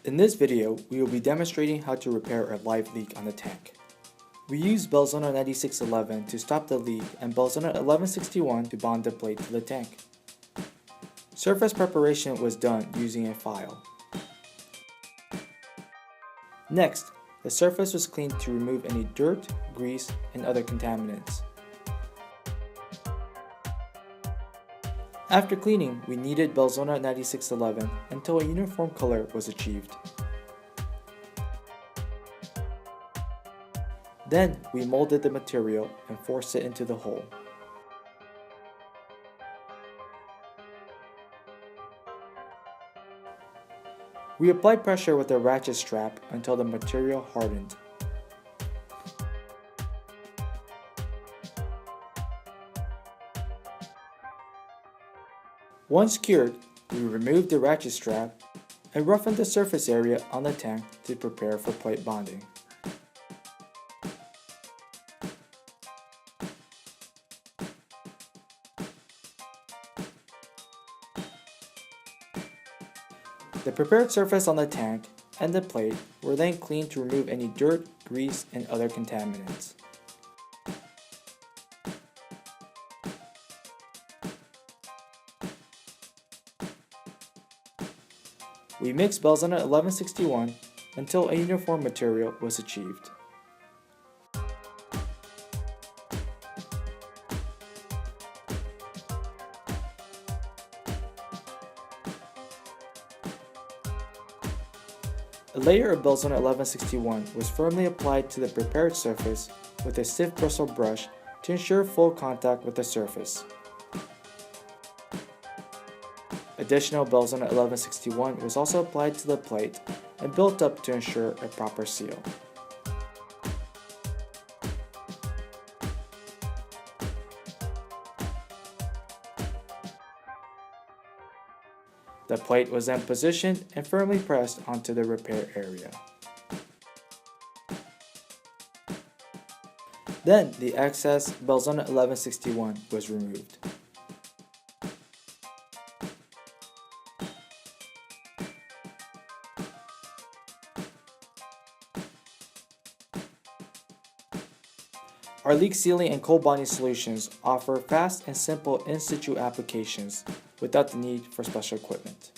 In this video, we will be demonstrating how to repair a live leak on the tank. We used Belzona 9611 to stop the leak and Belzona 1161 to bond the plate to the tank. Surface preparation was done using a file. Next, the surface was cleaned to remove any dirt, grease, and other contaminants. After cleaning, we kneaded Belzona 9611 until a uniform color was achieved. Then, we molded the material and forced it into the hole. We applied pressure with a ratchet strap until the material hardened. Once cured, we removed the ratchet strap and roughened the surface area on the tank to prepare for plate bonding. The prepared surface on the tank and the plate were then cleaned to remove any dirt, grease, and other contaminants. We mixed Belzona 1161 until a uniform material was achieved. A layer of Belzona 1161 was firmly applied to the prepared surface with a stiff bristle brush to ensure full contact with the surface. Additional Belzona 1161 was also applied to the plate and built up to ensure a proper seal. The plate was then positioned and firmly pressed onto the repair area. Then the excess Belzona 1161 was removed. Our leak sealing and cold bonding solutions offer fast and simple in situ applications without the need for special equipment.